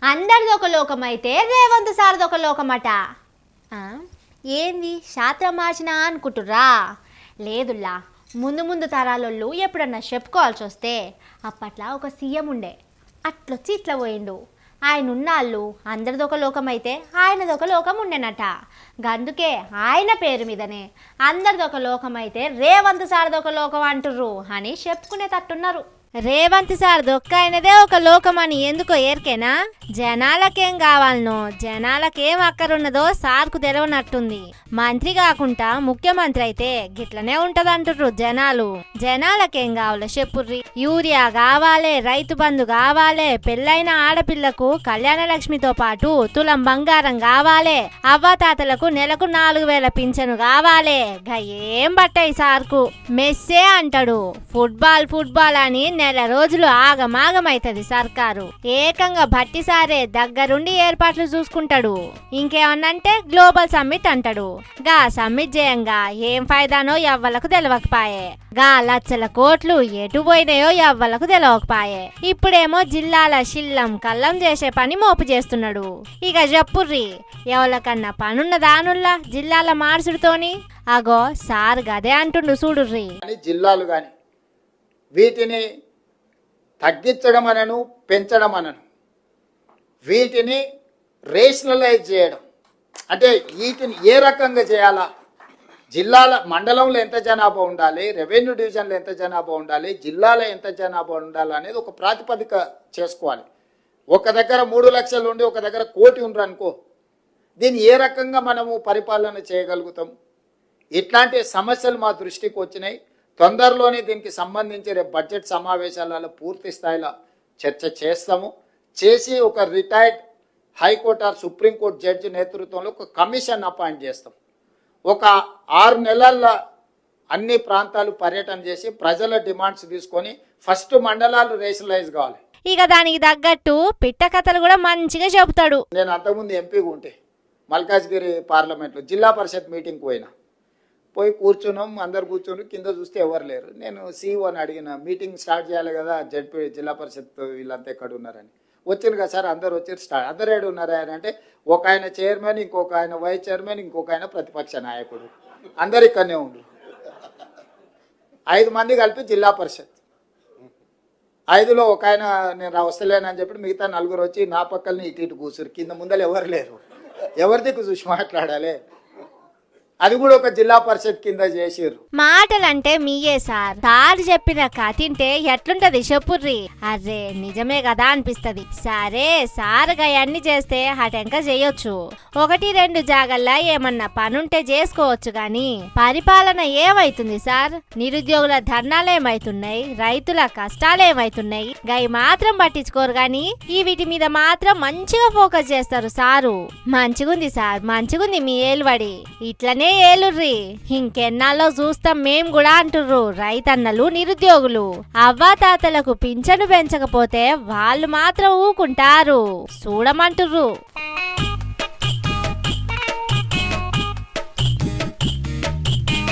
అందరిది ఒక లోకం అయితే రేవంత్ సార్ది ఒక లోకమట. ఏంది శాస్త్రం మార్చినా అనుకుంటుర్రా? లేదుల్లా, ముందు ముందు తరాలోళ్ళు ఎప్పుడన్నా చెప్పుకోవాల్సి వస్తే అప్పట్లో ఒక సీఎం ఉండే, అట్లొచ్చి ఇట్లా పోయిండు. ఆయన ఉన్నాళ్ళు అందరిదొక లోకం అయితే ఆయనదొక లోకం ఉండేనట. గందుకే ఆయన పేరు మీదనే అందరిదొక లోకం అయితే రేవంత్ సార్దొక లోకం అంటుర్రు అని చెప్పుకునేటట్టున్నారు. రేవంత్ సార్ దొక్కైనదే ఒక లోకం అని ఎందుకో ఏర్కేనా? జనాలకేం కావాలనో, జనాలకేం అక్కరున్నదో సార్కు తెలవనట్టుంది. మంత్రి కాకుండా ముఖ్యమంత్రి అయితే గిట్లనే ఉంటదంటుర్రు జనాలు. జనాలకేం కావాలో చెప్పుర్రి. యూరియా కావాలే, రైతు బంధు కావాలే, పెళ్ళైన ఆడపిల్లకు కళ్యాణ లక్ష్మితో పాటు తులం బంగారం కావాలే, అవ్వాతాతలకు నెలకు 4000 పింఛను కావాలే. ఏం బట్టాయి సార్కు. మెస్సే అంటాడు, ఫుట్బాల్ అని నెల రోజులు ఆగమాగమైతది సర్కారు. ఏకంగా భట్టి సారే దగ్గరుండి ఏర్పాట్లు చూసుకుంటాడు. ఇంకేమన్నంటే గ్లోబల్ సమ్మిట్ అంటాడు. గా సమ్మిట్ చేయంగా ఏం ఫైదానో ఎవ్వలకు తెలవకపాయే. గా లక్షల కోట్లు ఎటు పోయినాయో ఎవ్వలకు తెలవకపాయే. ఇప్పుడేమో జిల్లాల శిల్లం కల్లం చేసే పని మోపు చేస్తున్నాడు. ఇక చెప్పుర్రి, ఎవరికన్నా పనున్న దానుల్లా జిల్లాల మార్చుడుతోని? అగో సార్ గదే అంటుండు చూడుర్రి. జిల్లాలు గాని వీటిని తగ్గించడం అనను, పెంచడం అనను, వీటిని రేషనలైజ్ చేయడం అంటే వీటిని ఏ రకంగా చేయాలా, జిల్లాల మండలంలో ఎంత జనాభా ఉండాలి, రెవెన్యూ డివిజన్లో ఎంత జనాభా ఉండాలి, జిల్లాలో ఎంత జనాభా ఉండాలి అనేది ఒక ప్రాతిపదిక చేసుకోవాలి. ఒక దగ్గర 3 లక్షలు ఉండి ఒక దగ్గర 1 కోటి ఉండరు అనుకో, దీన్ని ఏ రకంగా మనము పరిపాలన చేయగలుగుతాం? ఇట్లాంటి సమస్యలు మా దృష్టికి వచ్చినాయి. తొందరలోనే దీనికి సంబంధించి రేపు బడ్జెట్ సమావేశాలలో పూర్తి స్థాయిలో చర్చ చేస్తాము. చేసి ఒక retired high court or supreme court judge నేతృత్వంలో ఒక కమిషన్ అపాయింట్ చేస్తాం. ఒక 6 నెలల్లో అన్ని ప్రాంతాలు పర్యటన చేసి ప్రజల డిమాండ్స్ తీసుకొని ఫస్ట్ మండలాలు రేషనలైజ్ కావాలి. ఇక దానికి తగ్గట్టు పిట్ట కథలు కూడా మంచిగా చెబుతాడు. నేను అంతకుముందు ఎంపీగా ఉంటే మల్కాజ్గిరి పార్లమెంట్లో జిల్లా పరిషత్ మీటింగ్కి పోయి కూర్చున్నాం. అందరు కూర్చొని కింద చూస్తే ఎవరు లేరు. నేను సీఈఓని అడిగిన, మీటింగ్ స్టార్ట్ చేయాలి కదా, జడ్పీ జిల్లా పరిషత్ వీళ్ళంతా ఎక్కడ ఉన్నారని. వచ్చింది కదా సార్, అందరు వచ్చారు. అందరు ఏడు ఉన్నారా అంటే ఒక ఆయన చైర్మన్, ఇంకొక ఆయన వైస్ చైర్మన్, ఇంకొక ఆయన ప్రతిపక్ష నాయకుడు, అందరు ఇక్కడనే ఉండరు. 5 మంది కలిపి జిల్లా పరిషత్. 5లో ఒక ఆయన నేను వస్తలేనని చెప్పి మిగతా 4 వచ్చి నా పక్కల్ని ఇటు కూర్చురు. కింద ముందలు ఎవరు లేరు. ఎవరి దిక్కు చూసి మాట్లాడాలి? అది కూడా ఒక జిల్లా పరిషత్ కింద చేసిర్రు. మాటలంటే మీయే సార్. సార్ చెప్పిన కథింటే ఎట్లుంటది చెప్పుర్రి. అరే నిజమే కదా అనిపిస్తది. సరే సార్ గయన్ని చేస్తే హటంక చేయొచ్చు, 1-2 జాగల్లా ఏమన్నా పనుంటే చేసుకోవచ్చు గాని పరిపాలన ఏమైతుంది సార్? నిరుద్యోగుల ధర్నాలేమైతున్నాయి, రైతుల కష్టాలేమైతున్నాయి, గై మాత్రం పట్టించుకోరు గాని ఈ వీటి మీద మాత్రం మంచిగా ఫోకస్ చేస్తారు సారు. మంచిగుంది సార్, మంచిగుంది మీ ఏలువడి. ఇట్లనే ఏలుర్రి, ఇంకెన్నాళ్ళో చూస్తాం మేం కూడా అంటుర్రు రైతన్నలు, నిరుద్యోగులు. అవ్వాతాతలకు పింఛను పెంచకపోతే వాళ్ళు మాత్రం ఊకుంటారు చూడమంటుర్రు.